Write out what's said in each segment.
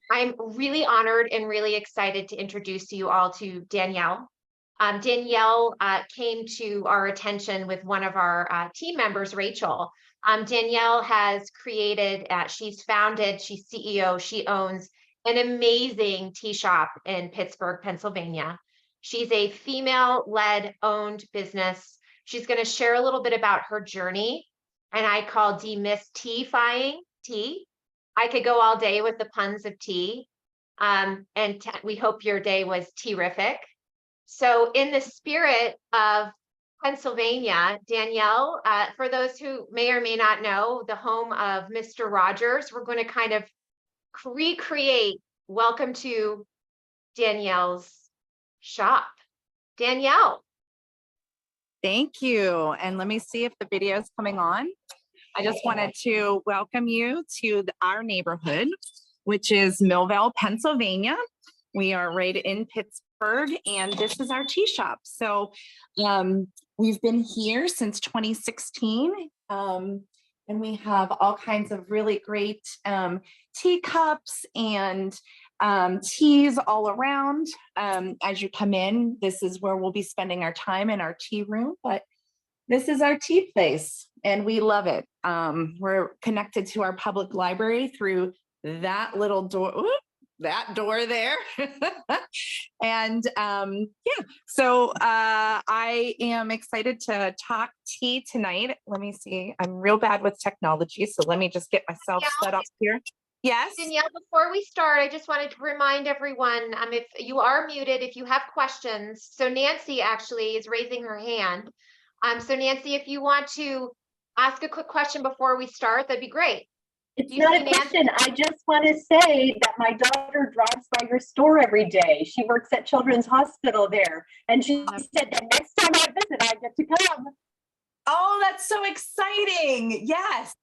I'm really honored and really excited to introduce you all to Danielle. Danielle came to our attention with one of our team members, Rachel. Danielle has created, she's founded, she's CEO, she owns an amazing tea shop in Pittsburgh, Pennsylvania. She's a female-led owned business. She's going to share a little bit about her journey, and I call demystifying tea. I could go all day with the puns of tea, and we hope your day was tea-rific. So in the spirit of Pennsylvania, Danielle, for those who may or may not know, the home of Mr. Rogers, we're going to kind of recreate. Welcome to Danielle's shop. Danielle. Thank you. And let me see if the video is coming on. I just wanted to welcome you to our neighborhood, which is Millvale, Pennsylvania. We are right in Pittsburgh, and this is our tea shop. So we've been here since 2016, and we have all kinds of really great teacups and teas all around. As you come in, this is where we'll be spending our time in our tea room, but this is our tea place, and we love it. We're connected to our public library through that little door. Ooh, that door there. And yeah, so I am excited to talk tea tonight. Let me see. I'm real bad with technology, so let me just get myself set up here. Yes. Danielle, before we start, I just wanted to remind everyone, if you are muted, if you have questions. So Nancy actually is raising her hand. So Nancy, if you want to ask a quick question before we start, that'd be great. It's not a question. I just want to say that my daughter drives by your store every day. She works at Children's Hospital there. And she said that next time I visit, I get to come. Oh, that's so exciting. Yes.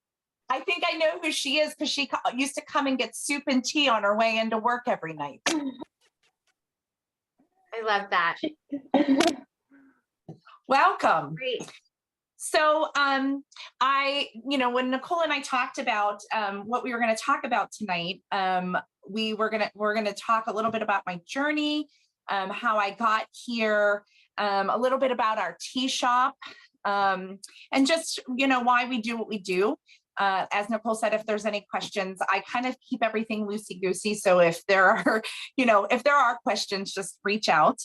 I think I know who she is because she used to come and get soup and tea on her way into work every night. I love that. Welcome. Great. So when Nicole and I talked about what we were going to talk about tonight, we're going to talk a little bit about my journey, how I got here, a little bit about our tea shop, and just why we do what we do. As Nicole said, if there's any questions, I kind of keep everything loosey-goosey. So if there are questions, just reach out.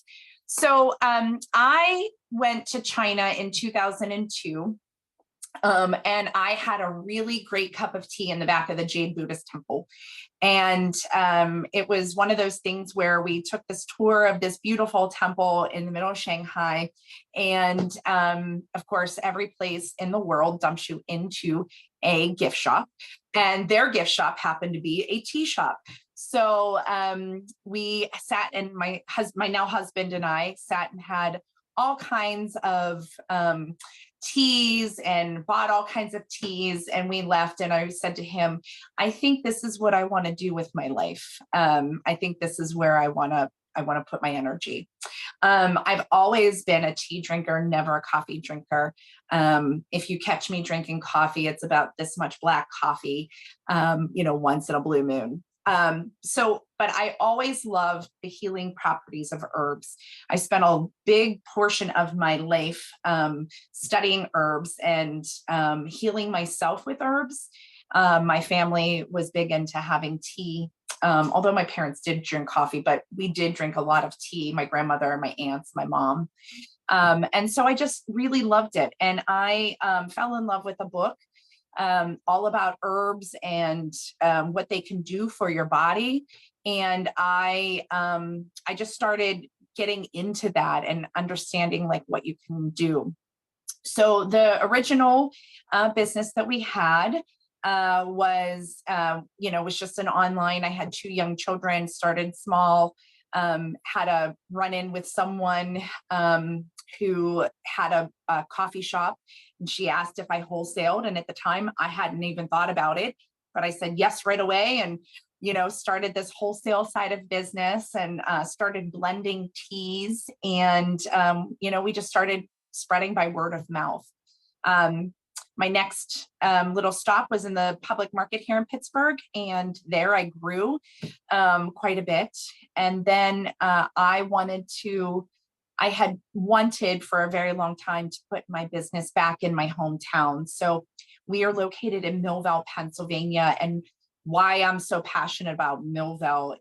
So I went to China in 2002, and I had a really great cup of tea in the back of the Jade Buddhist temple. And it was one of those things where we took this tour of this beautiful temple in the middle of Shanghai. And of course, every place in the world dumps you into a gift shop, and their gift shop happened to be a tea shop. So we sat, and my now husband and I sat and had all kinds of teas and bought all kinds of teas, and we left, and I said to him, I think this is what I want to do with my life. I think this is where I want to put my energy. I've always been a tea drinker, never a coffee drinker. If you catch me drinking coffee, it's about this much black coffee, once in a blue moon. But I always loved the healing properties of herbs. I spent a big portion of my life studying herbs and healing myself with herbs. My family was big into having tea. Although my parents did drink coffee, but we did drink a lot of tea, my grandmother, my aunts, my mom. And so I just really loved it. And I fell in love with a book all about herbs and what they can do for your body. And I just started getting into that and understanding like what you can do. So the original business that we had was just an online. I had 2 young children, started small, had a run-in with someone who had a coffee shop, and she asked if I wholesaled. And at the time I hadn't even thought about it, but I said yes right away. And, started this wholesale side of business and started blending teas. And, we just started spreading by word of mouth. my next little stop was in the public market here in Pittsburgh, and there I grew quite a bit. And then I had wanted for a very long time to put my business back in my hometown. So we are located in Millville, Pennsylvania, and why I'm so passionate about Millville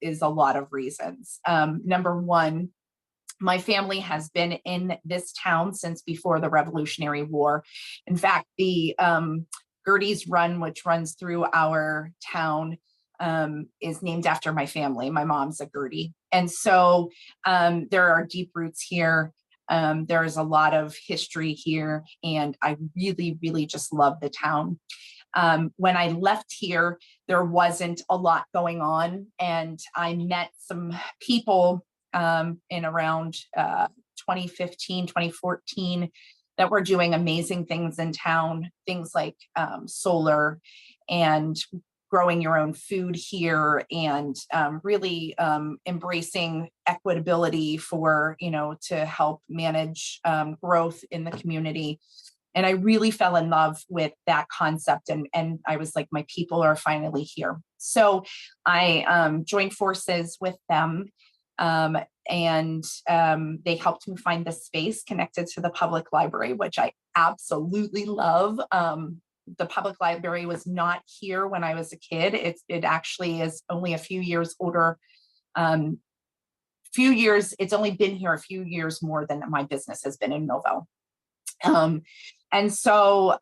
is a lot of reasons. Number one, my family has been in this town since before the Revolutionary War. In fact, the Gertie's Run, which runs through our town, is named after my family. My mom's a Gertie. And so there are deep roots here. There is a lot of history here, and I really, really just love the town. When I left here, there wasn't a lot going on, and I met some people in around 2015, 2014 that were doing amazing things in town, things like solar and growing your own food here, and really embracing equitability for, to help manage growth in the community. And I really fell in love with that concept. And I was like, my people are finally here. So I joined forces with them. And they helped me find the space connected to the public library, which I absolutely love. The public library was not here when I was a kid. It actually is only a few years older. It's only been here a few years more than my business has been in Millville. And so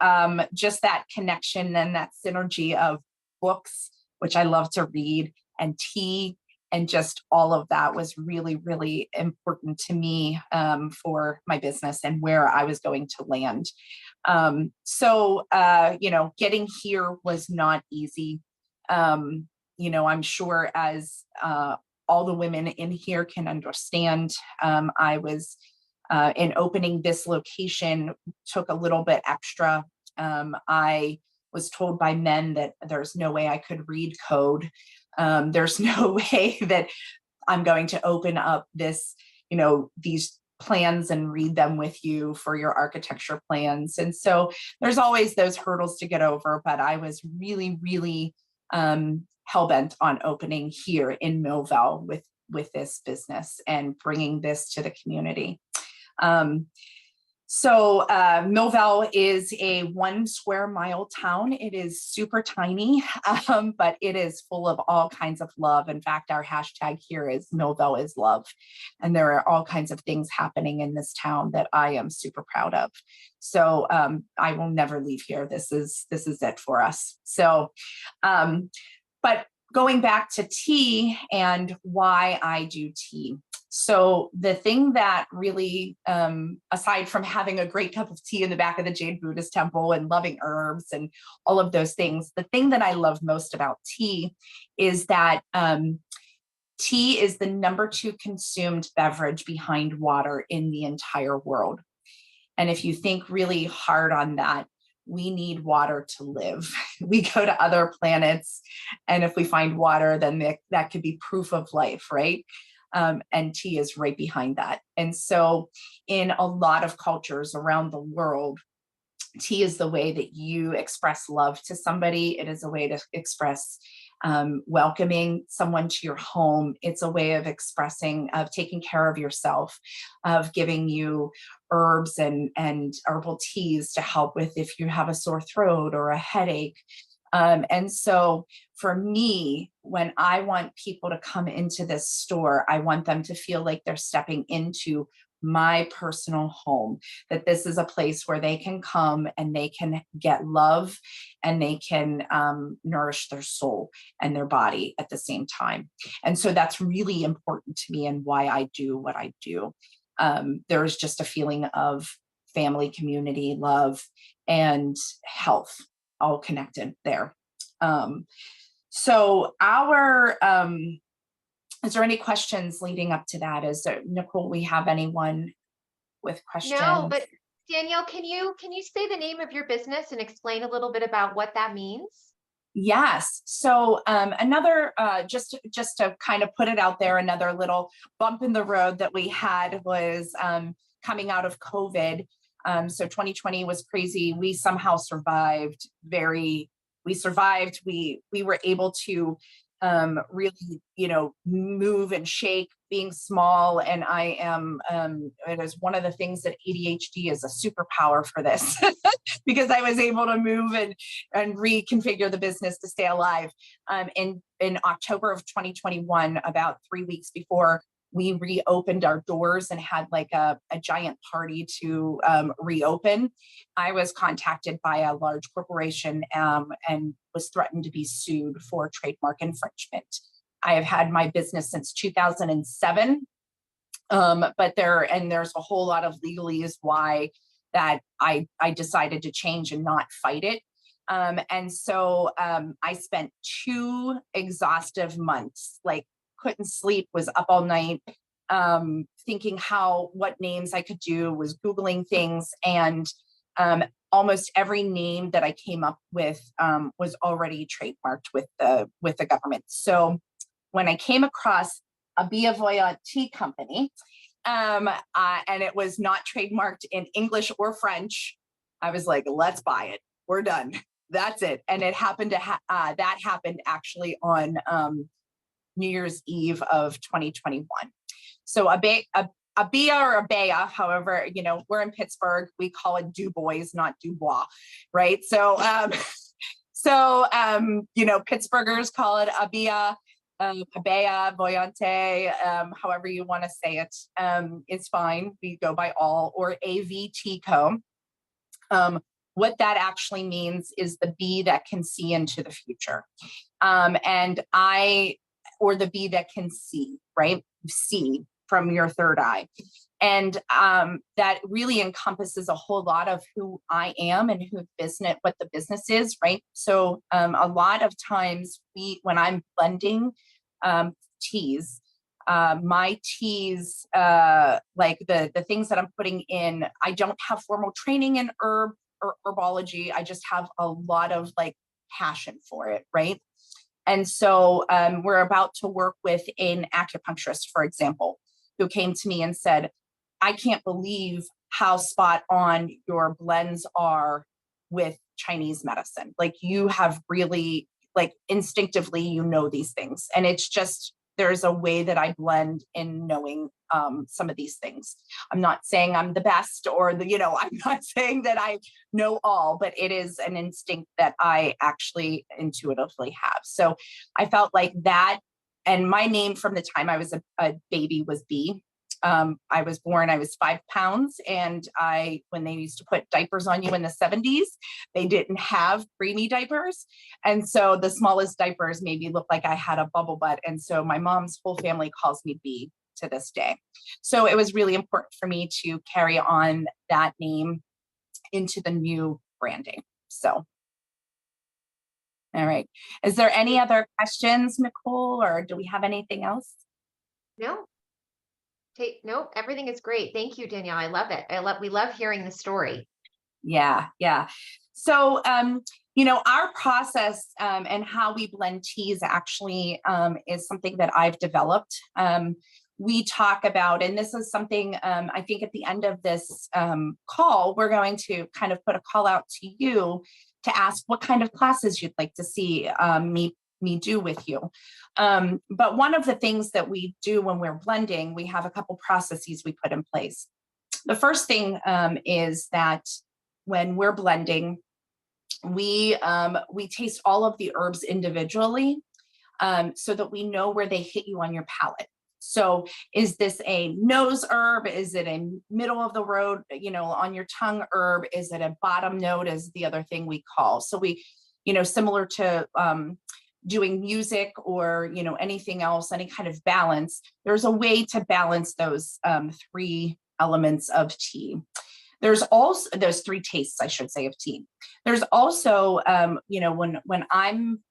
just that connection and that synergy of books, which I love to read, and tea, and just all of that was really, really important to me for my business and where I was going to land. So getting here was not easy. I'm sure as all the women in here can understand, I was in opening this location took a little bit extra. I was told by men that there's no way I could read code. There's no way that I'm going to open up these plans and read them with you for your architecture plans. And so there's always those hurdles to get over, but I was really, really hell-bent on opening here in Millville with this business and bringing this to the community. So Millville is a 1 square mile town. It is super tiny, but it is full of all kinds of love. In fact, our hashtag here is Millville is love. And there are all kinds of things happening in this town that I am super proud of. So I will never leave here. This is it for us. So, but going back to tea and why I do tea. So the thing that really, aside from having a great cup of tea in the back of the Jain Buddhist temple and loving herbs and all of those things, the thing that I love most about tea is that tea is the number 2 consumed beverage behind water in the entire world. And if you think really hard on that, we need water to live. We go to other planets, and if we find water, then that could be proof of life, right? And tea is right behind that. And so in a lot of cultures around the world, tea is the way that you express love to somebody. It is a way to express welcoming someone to your home. It's a way of taking care of yourself, of giving you herbs and herbal teas to help with if you have a sore throat or a headache. And so for me, when I want people to come into this store, I want them to feel like they're stepping into my personal home, that this is a place where they can come and they can get love and they can nourish their soul and their body at the same time. And so that's really important to me and why I do what I do. There's just a feeling of family, community, love, and health all connected there. So is there any questions leading up to that? Nicole, we have anyone with questions? No, but Danielle, can you say the name of your business and explain a little bit about what that means? Yes. So another, just to kind of put it out there, another little bump in the road that we had was coming out of COVID. So 2020 was crazy. We somehow survived. We survived. We were able to really, move and shake, being small. And I am, it is one of the things that ADHD is a superpower for this, because I was able to move and reconfigure the business to stay alive. In October of 2021, about 3 weeks before we reopened our doors and had like a giant party to reopen, I was contacted by a large corporation and was threatened to be sued for trademark infringement. I have had my business since 2007, but there's a whole lot of legalese why that I decided to change and not fight it. And so I spent 2 exhaustive months, like couldn't sleep, was up all night, thinking what names I could do, was Googling things, and almost every name that I came up with was already trademarked with the government. So when I came across Abeille Voyante Tea Company, and it was not trademarked in English or French, I was like, let's buy it. We're done. That's it. And it happened that happened actually on New Year's Eve of 2021. So Abeille or Abeille, however, we're in Pittsburgh, we call it Du Bois, not Dubois, right? So, Pittsburghers call it Abeille, Abeille Voyante, however you want to say it, it's fine. We go by all, or AV Tea Co. What that actually means is the bee that can see into the future. Or the bee that can see, right? See from your third eye. And that really encompasses a whole lot of who I am and what the business is, right? So a lot of times when I'm blending teas, my teas, like the things that I'm putting in, I don't have formal training in herb or herbology. I just have a lot of like passion for it, right? And so we're about to work with an acupuncturist, for example, who came to me and said, I can't believe how spot on your blends are with Chinese medicine. Like you have really, like instinctively, these things. And it's just, there's a way that I blend in knowing some of these things. I'm not saying I'm the best I'm not saying that I know all, but it is an instinct that I actually intuitively have. So I felt like that, and my name from the time I was a baby was Bee. I was born, I was 5 pounds, and when they used to put diapers on you in the 70s, they didn't have preemie diapers. And so the smallest diapers made me look like I had a bubble butt. And so my mom's whole family calls me Bee to this day. So it was really important for me to carry on that name into the new branding. So, all right. Is there any other questions, Nicole, or do we have anything else? No. Nope, everything is great. Thank you, Danielle. I love it. We love hearing the story. Yeah. So, our process and how we blend teas actually is something that I've developed. We talk about, and this is something I think at the end of this call, we're going to kind of put a call out to you to ask what kind of classes you'd like to see me do with you. But one of the things that we do when we're blending, we have a couple processes we put in place. The first thing is that when we're blending, we taste all of the herbs individually so that we know where they hit you on your palate. So is this a nose herb? Is it a middle of the road, on your tongue herb? Is it a bottom note is the other thing we call. So we, similar to doing music or, anything else, any kind of balance, there's a way to balance those 3 elements of tea. There's also those 3 tastes, I should say, of tea. There's also, when I'm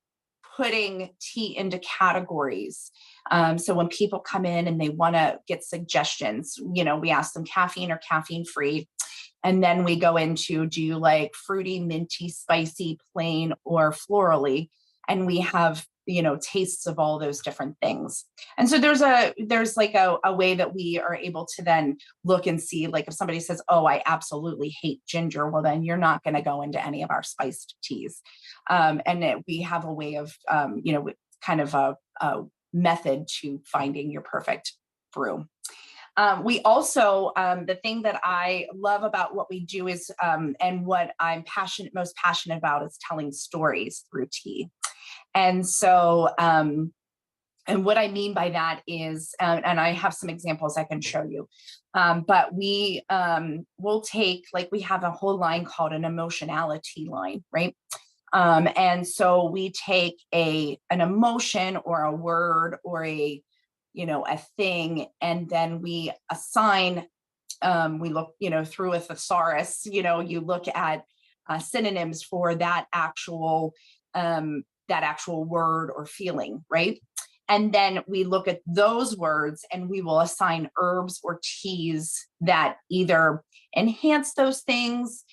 putting tea into categories. So when people come in and they want to get suggestions, we ask them caffeine or caffeine free. And then we go into, do you like fruity, minty, spicy, plain, or florally? And we have tastes of all those different things. And so there's like a way that we are able to then look and see, like if somebody says, oh, I absolutely hate ginger, well, then you're not going to go into any of our spiced teas. We have a way of, kind of a method to finding your perfect brew. We also, the thing that I love about what we do is, and what I'm most passionate about is telling stories through tea. And so, and what I mean by that is, and I have some examples I can show you, but we will take, like we have a whole line called an emotionality line, right? And so we take an emotion or a word or a thing, and then we assign, we look, through a thesaurus, you look at synonyms for that actual word or feeling, right? And then we look at those words and we will assign herbs or teas that either enhance those things,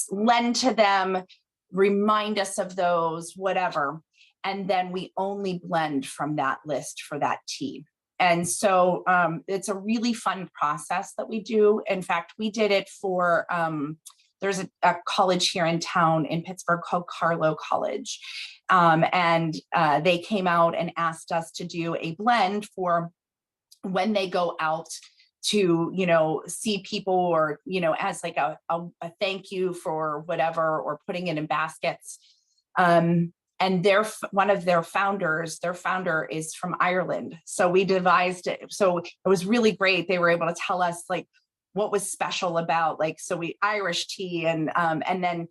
lend to them, remind us of those, whatever. And then we only blend from that list for that tea. And so it's a really fun process that we do. In fact, we did it for, there's a college here in town in Pittsburgh called Carlow College. And they came out and asked us to do a blend for when they go out to, see people, or, as like a thank you for whatever, or putting it in baskets. And one of their founder is from Ireland. So we devised it. So it was really great. They were able to tell us like what was special about, like, so we Irish tea, and then,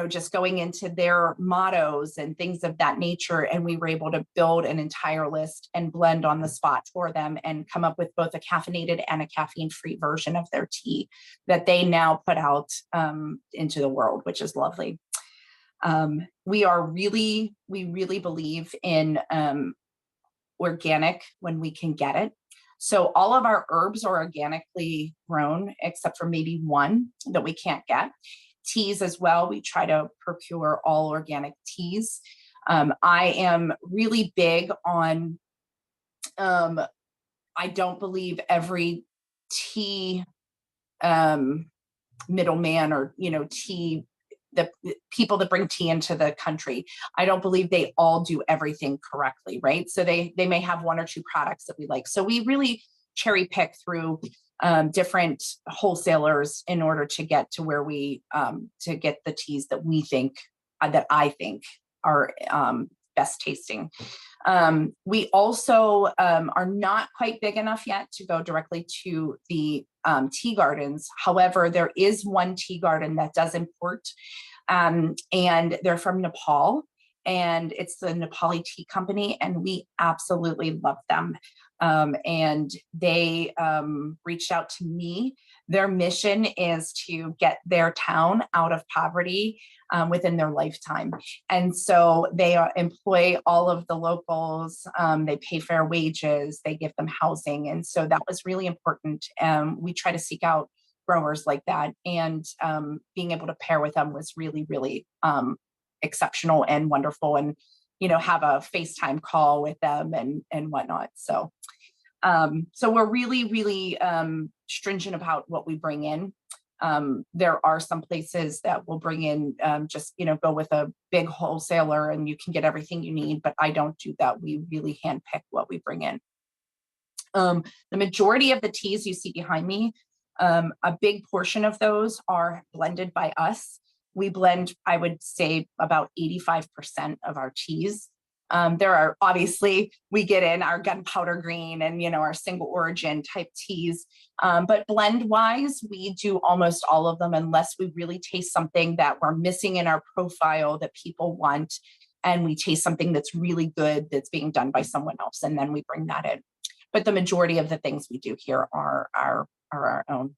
just going into their mottos and things of that nature. And we were able to build an entire list and blend on the spot for them and come up with both a caffeinated and a caffeine-free version of their tea that they now put out into the world, which is lovely. We really believe in organic when we can get it. So all of our herbs are organically grown, except for maybe one that we can't get. Teas as well, we try to procure all organic teas. I am really big on, I don't believe every tea middleman or, tea, the people that bring tea into the country, I don't believe they all do everything correctly, right? So they may have one or two products that we like. So we really cherry pick through different wholesalers in order to get to where we, to get the teas that we think, that I think are best tasting. We also are not quite big enough yet to go directly to the tea gardens. However, there is one tea garden that does import, and they're from Nepal, and it's the Nepali Tea Company, and we absolutely love them. And they reached out to me. Their mission is to get their town out of poverty within their lifetime. And so they employ all of the locals, they pay fair wages, they give them housing. And so that was really important. We try to seek out growers like that, and being able to pair with them was really, really exceptional and wonderful, and, have a FaceTime call with them and whatnot. So, so we're really, really stringent about what we bring in. There are some places that will bring in, just, go with a big wholesaler and you can get everything you need, but I don't do that. We really handpick what we bring in. The majority of the teas you see behind me, a big portion of those are blended by us. We blend, I would say, about 85% of our teas. There are, obviously, we get in our gunpowder green and, our single origin type teas. But blend wise, we do almost all of them, unless we really taste something that we're missing in our profile that people want. And we taste something that's really good that's being done by someone else. And then we bring that in. But the majority of the things we do here are our own.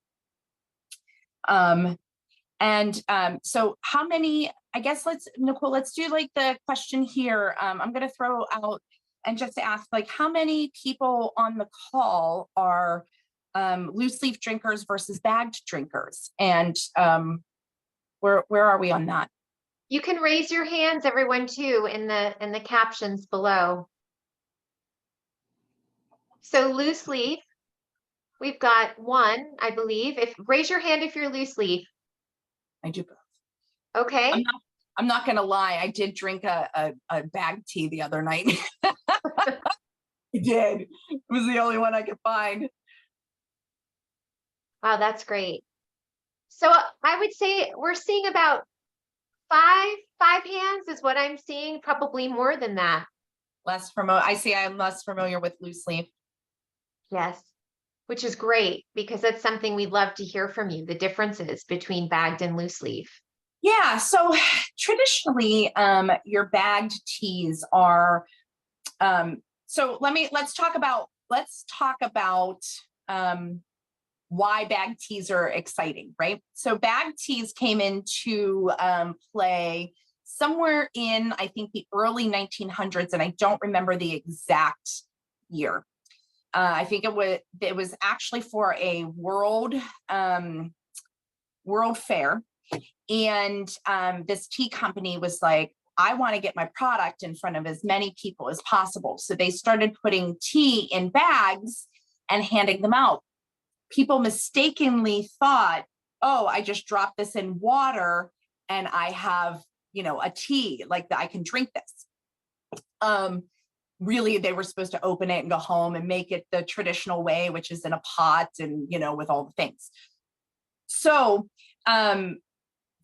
So how many, I guess Nicole, let's do like the question here. I'm going to throw out and just ask, like, how many people on the call are loose leaf drinkers versus bagged drinkers? And where are we on that? You can raise your hands, everyone, too, in the captions below. So loose leaf, we've got one, I believe. Raise your hand if you're loose leaf. I do both. Okay. I'm not gonna lie, I did drink a bag tea the other night. I did. It was the only one I could find. Wow, that's great. So I would say we're seeing about five hands is what I'm seeing, probably more than that. Less familiar. I see I'm less familiar with loose leaf. Yes, which is great because that's something we'd love to hear from you, the differences between bagged and loose leaf. Yeah, so traditionally, your bagged teas are, so let's talk about why bagged teas are exciting, right? So bagged teas came into play somewhere in, I think, the early 1900s, and I don't remember the exact year. I think it was actually for a world fair. And this tea company was like, I want to get my product in front of as many people as possible. So they started putting tea in bags and handing them out. People mistakenly thought, oh, I just dropped this in water and I have, a tea, like that I can drink this. Really, they were supposed to open it and go home and make it the traditional way, which is in a pot and, with all the things. So,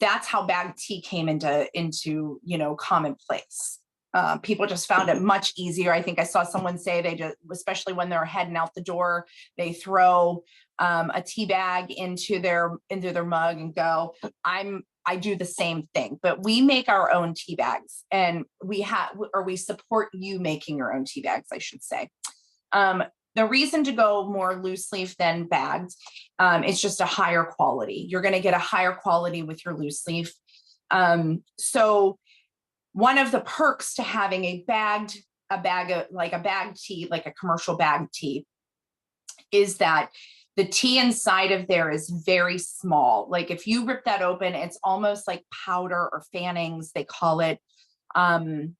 that's how bagged tea came into commonplace. People just found it much easier. I think I saw someone say they just, especially when they're heading out the door, they throw a tea bag into their mug and go. I do the same thing, but we make our own tea bags, and we support you making your own tea bags, I should say. The reason to go more loose leaf than bagged, it's just a higher quality. You're going to get a higher quality with your loose leaf. So one of the perks to having a bagged tea, like a commercial bagged tea, is that the tea inside of there is very small. Like if you rip that open, it's almost like powder or fannings, they call it. And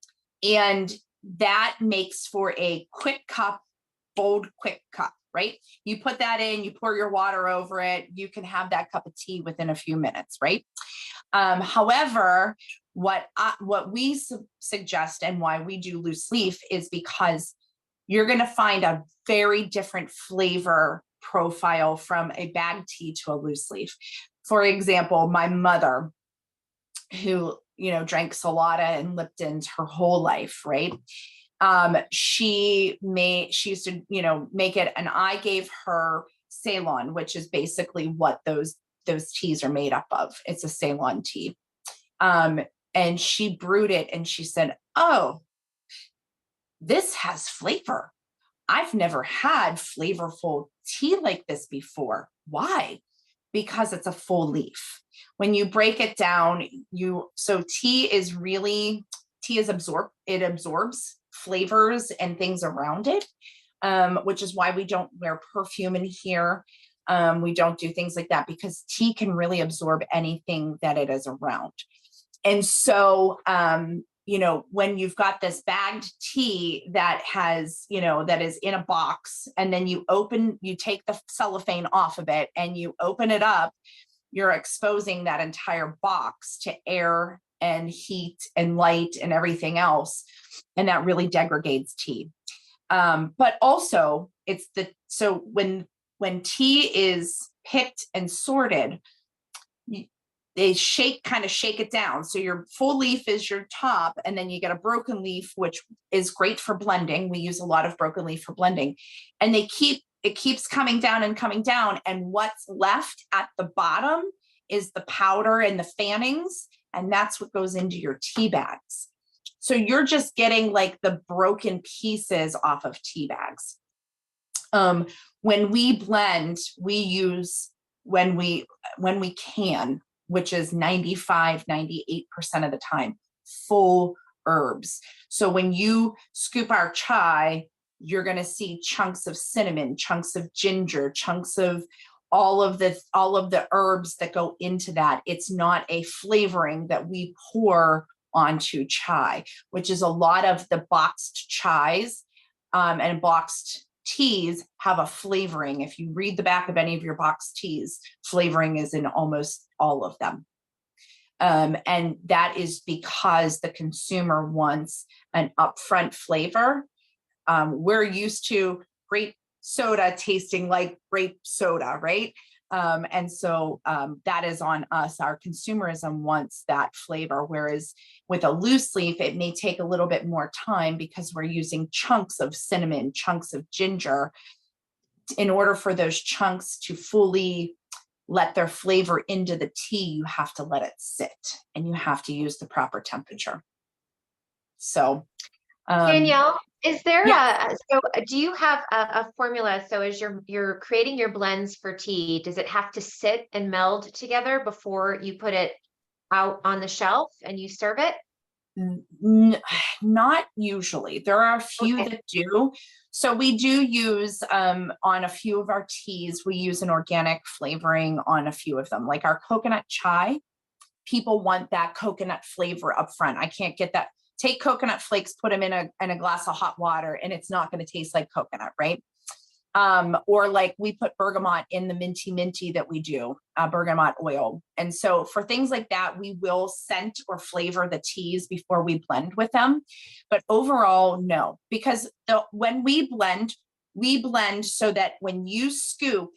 that makes for a quick cup, bold, quick cup, right? You put that in, you pour your water over it, you can have that cup of tea within a few minutes, right? However, what we suggest and why we do loose leaf is because you're going to find a very different flavor profile from a bagged tea to a loose leaf. For example, my mother, who, drank Salada and Lipton's her whole life, right? She used to, make it, and I gave her Ceylon, which is basically what those teas are made up of. It's a Ceylon tea. And she brewed it and she said, oh, this has flavor. I've never had flavorful tea like this before. Why? Because it's a full leaf. When you break it down, tea absorbs flavors and things around it, which is why we don't wear perfume in here. We don't do things like that because tea can really absorb anything that it is around. And so, when you've got this bagged tea that has, that is in a box, and then you take the cellophane off of it and you open it up, you're exposing that entire box to air and heat and light and everything else. And that really degrades tea. But also when tea is picked and sorted, they kind of shake it down. So your full leaf is your top, and then you get a broken leaf, which is great for blending. We use a lot of broken leaf for blending, and it keeps coming down and coming down. And what's left at the bottom is the powder and the fannings, and that's what goes into your tea bags. So you're just getting like the broken pieces off of tea bags. When we blend, we use, when we can, which is 95, 98% of the time, full herbs. So when you scoop our chai, you're going to see chunks of cinnamon, chunks of ginger, chunks of all of the herbs that go into that. It's not a flavoring that we pour onto chai, which is a lot of the boxed chais and boxed teas have a flavoring. If you read the back of any of your boxed teas, flavoring is in almost all of them. And that is because the consumer wants an upfront flavor. We're used to grape soda tasting like grape soda, right? And so that is on us. Our consumerism wants that flavor. Whereas with a loose leaf, it may take a little bit more time because we're using chunks of cinnamon, chunks of ginger. In order for those chunks to fully let their flavor into the tea, you have to let it sit and you have to use the proper temperature. So, Danielle, is there yes. so do you have a formula? So as you're creating your blends for tea, does it have to sit and meld together before you put it out on the shelf and you serve it? Not usually. There are a few Okay. that do. So we do use on a few of our teas, we use an organic flavoring on a few of them, like our coconut chai. People want that coconut flavor up front. I can't get that. Take coconut flakes, put them in a glass of hot water, and it's not going to taste like coconut, right? Or like we put bergamot in the minty that we do, bergamot oil. And so for things like that, we will scent or flavor the teas before we blend with them. But overall, no, because when we blend so that when you scoop,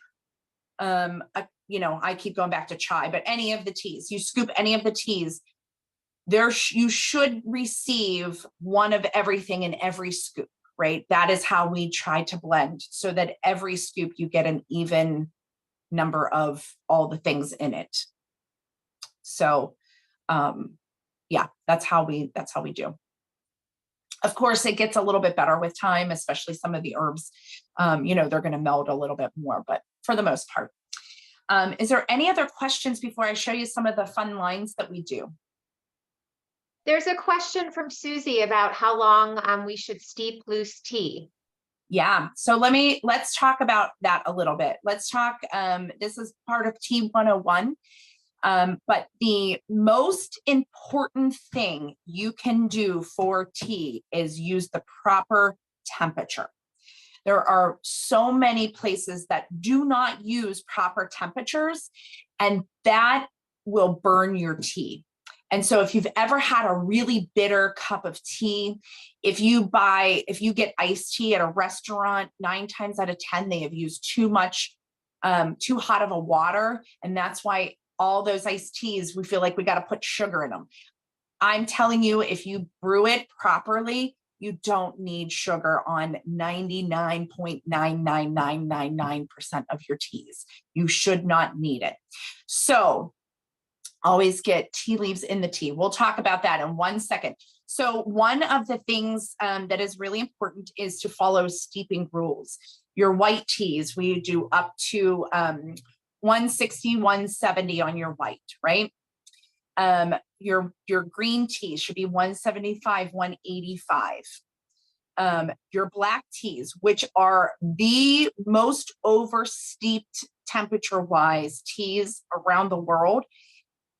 I keep going back to chai, but any of the teas, you scoop any of the teas, you should receive one of everything in every scoop. Right? That is how we try to blend so that every scoop you get an even number of all the things in it. So, yeah, that's how we do. Of course, it gets a little bit better with time, especially some of the herbs, they're going to meld a little bit more, but for the most part. Is there any other questions before I show you some of the fun lines that we do? There's a question from Susie about how long we should steep loose tea. Yeah, so let's talk about that a little bit. Let's talk, this is part of Tea 101, but the most important thing you can do for tea is use the proper temperature. There are so many places that do not use proper temperatures, and that will burn your tea. And so if you've ever had a really bitter cup of tea, if you get iced tea at a restaurant, 9 times out of 10, they have used too hot of a water. And that's why all those iced teas, we feel like we got to put sugar in them. I'm telling you, if you brew it properly, you don't need sugar on 99.99999% of your teas. You should not need it. So always get tea leaves in the tea. We'll talk about that in 1 second. So one of the things that is really important is to follow steeping rules. Your white teas, we do up to 160, 170 on your white, right? Your green tea should be 175, 185. Your black teas, which are the most oversteeped temperature-wise teas around the world,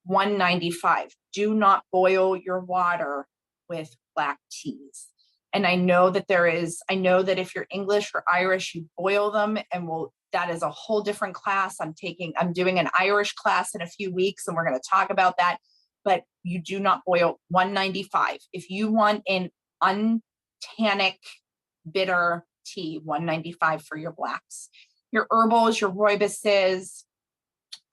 195. Do not boil your water with black teas. And I know that if you're English or Irish, you boil them, and that is a whole different class. I'm doing an Irish class in a few weeks, and we're going to talk about that. But you do not boil. 195. If you want an untannic, bitter tea, 195 for your blacks. Your herbals, your rooiboses,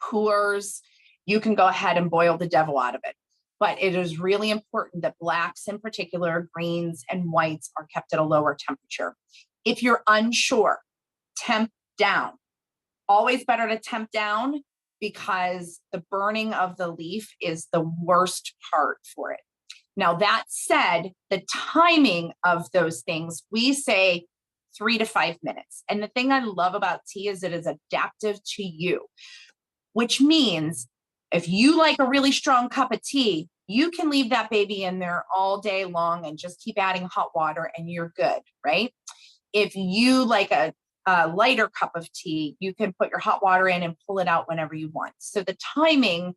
pu'ers, you can go ahead and boil the devil out of it. But it is really important that blacks in particular, greens and whites, are kept at a lower temperature. If you're unsure, temp down. Always better to temp down, because the burning of the leaf is the worst part for it. Now, that said, the timing of those things, we say 3 to 5 minutes. And the thing I love about tea is it is adaptive to you, which means if you like a really strong cup of tea, you can leave that baby in there all day long and just keep adding hot water and you're good, right? If you like a lighter cup of tea, you can put your hot water in and pull it out whenever you want. So the timing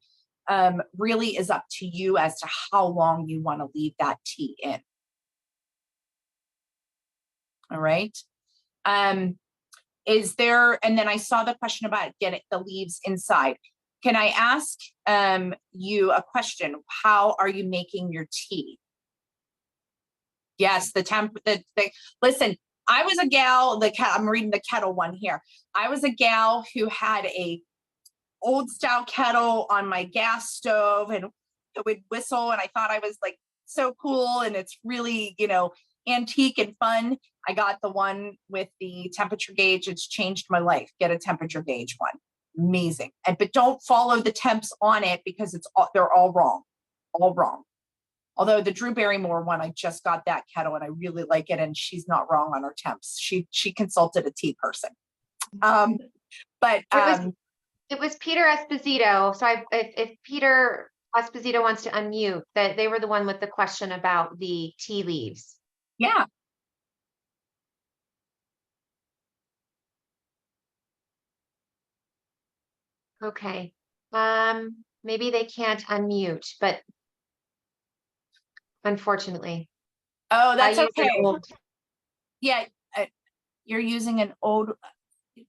really is up to you as to how long you want to leave that tea in. All right. Is there, and then I saw the question about getting the leaves inside. Can I ask you a question? How are you making your tea? Yes, listen, I was a gal, I'm reading the kettle one here. I was a gal who had a old style kettle on my gas stove, and it would whistle, and I thought I was like so cool, and it's really, you know, antique and fun. I got the one with the temperature gauge. It's changed my life. Get a temperature gauge one. Amazing. But don't follow the temps on it, because they're all wrong. All wrong. Although the Drew Barrymore one, I just got that kettle and I really like it, and she's not wrong on her temps. She consulted a tea person. It was Peter Esposito. So if Peter Esposito wants to unmute, that they were the one with the question about the tea leaves. Yeah. Okay. Maybe they can't unmute, but unfortunately. Oh, that's I use an okay. old- Yeah, you're using an old.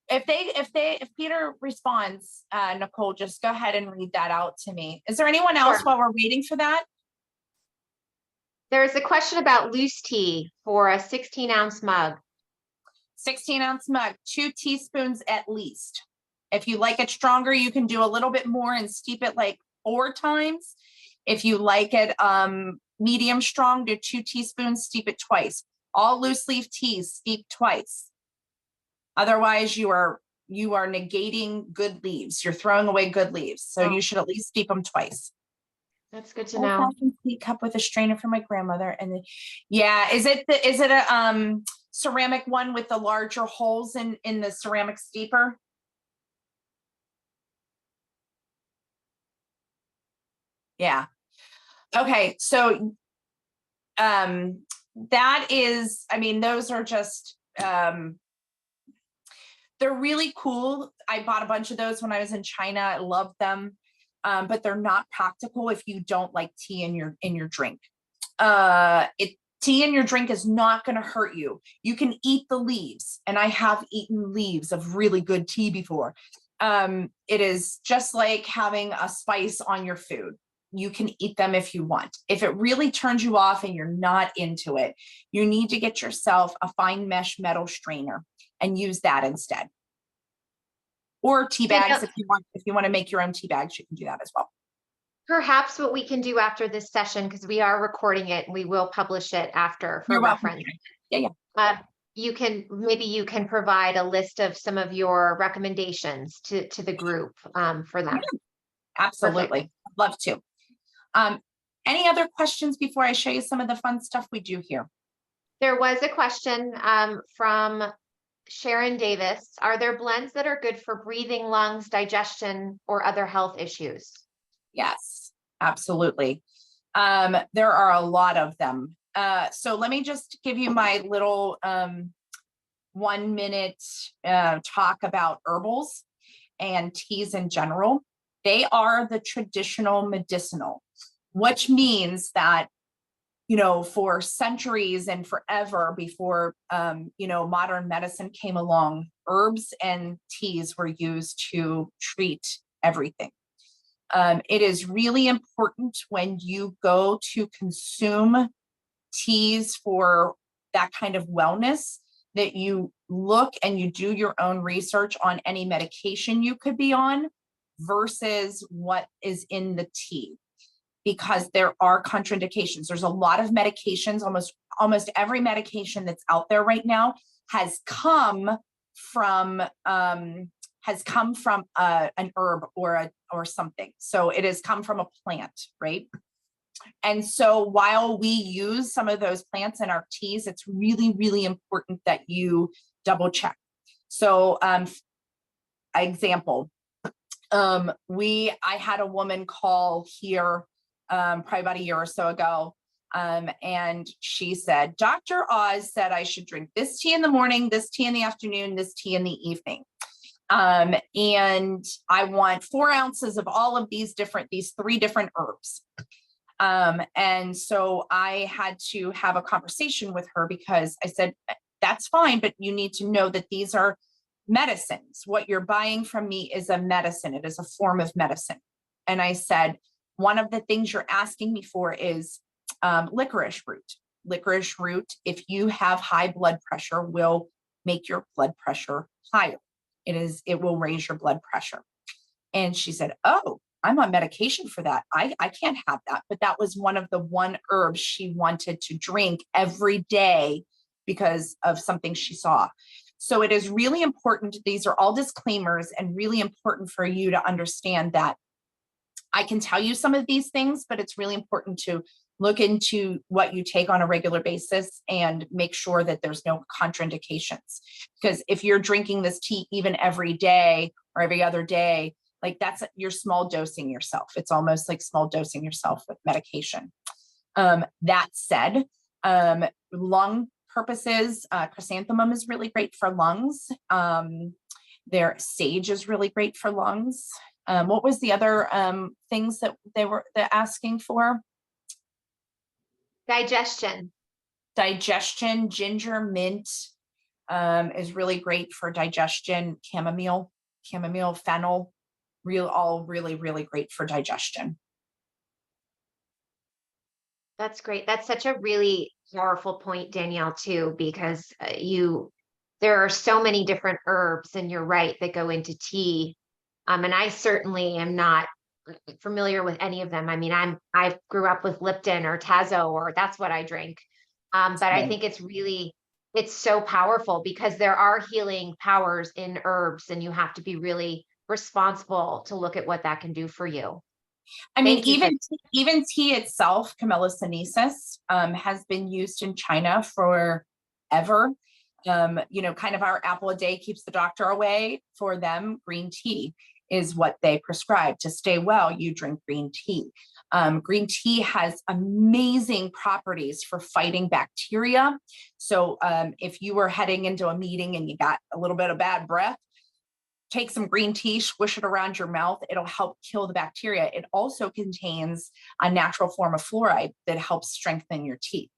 If Peter responds, Nicole, just go ahead and read that out to me. Is there anyone else Sure. while we're waiting for that? There's a question about loose tea for a 16-ounce mug. 16-ounce mug, 2 teaspoons at least. If you like it stronger, you can do a little bit more and steep it like 4 times. If you like it medium strong, do 2 teaspoons, steep it twice. All loose leaf teas, steep twice. Otherwise, you are negating good leaves. You're throwing away good leaves. So you should at least steep them twice. That's good to know. Cup with a strainer for my grandmother. And then, yeah, is it a ceramic one with the larger holes in the ceramic steeper? Yeah. Okay. So that is, I mean, those are just they're really cool. I bought a bunch of those when I was in China. I love them. But they're not practical if you don't like tea in your drink. Tea in your drink is not going to hurt you. You can eat the leaves, and I have eaten leaves of really good tea before. It is just like having a spice on your food. You can eat them if you want. If it really turns you off and you're not into it, you need to get yourself a fine mesh metal strainer and use that instead. Or tea bags, if you want to make your own tea bags, you can do that as well. Perhaps what we can do after this session, because we are recording it and we will publish it after for reference. Yeah. You can provide a list of some of your recommendations to the group for them. Yeah, absolutely. Perfect. I'd love to. Any other questions before I show you some of the fun stuff we do here? There was a question from Sharon Davis. Are there blends that are good for breathing, lungs, digestion, or other health issues? Yes, absolutely. There are a lot of them. So let me just give you my little 1 minute talk about herbals and teas in general. They are the traditional medicinal, which means that, you know, for centuries and forever before, modern medicine came along, herbs and teas were used to treat everything. It is really important when you go to consume teas for that kind of wellness that you look and you do your own research on any medication you could be on versus what is in the tea, because there are contraindications. There's a lot of medications, almost every medication that's out there right now has come from an herb or something. So it has come from a plant, right? And so while we use some of those plants in our teas, it's really, really important that you double check. So, example, I had a woman call here probably about a year or so ago, And she said, Dr. Oz said I should drink this tea in the morning, this tea in the afternoon, this tea in the evening. And I want 4 ounces of all of these 3 different herbs. And so I had to have a conversation with her because I said, that's fine, but you need to know that these are medicines. What you're buying from me is a medicine. It is a form of medicine. And I said, one of the things you're asking me for is licorice root. Licorice root, if you have high blood pressure, will make your blood pressure higher. It will raise your blood pressure. And she said, oh, I'm on medication for that. I can't have that. But that was one of the herbs she wanted to drink every day because of something she saw. So it is really important. These are all disclaimers and really important for you to understand that I can tell you some of these things, but it's really important to look into what you take on a regular basis and make sure that there's no contraindications. Because if you're drinking this tea even every day or every other day, like you're small dosing yourself. It's almost like small dosing yourself with medication. That said, lung purposes, chrysanthemum is really great for lungs. Their sage is really great for lungs. What was the other things that they're asking for? Digestion. Ginger, mint is really great for digestion. Chamomile, fennel, all really, really great for digestion. That's great. That's such a really powerful point, Danielle, too, because there are so many different herbs, and you're right, that go into tea. And I certainly am not familiar with any of them. I mean, I grew up with Lipton or Tazo, or that's what I drink. But I think it's so powerful because there are healing powers in herbs, and you have to be really responsible to look at what that can do for you. I mean, even tea itself, Camellia sinensis, has been used in China forever. Kind of our apple a day keeps the doctor away. For them, green tea is what they prescribe. To stay well, you drink green tea. Green tea has amazing properties for fighting bacteria. So if you were heading into a meeting and you got a little bit of bad breath, take some green tea, swish it around your mouth. It'll help kill the bacteria. It also contains a natural form of fluoride that helps strengthen your teeth.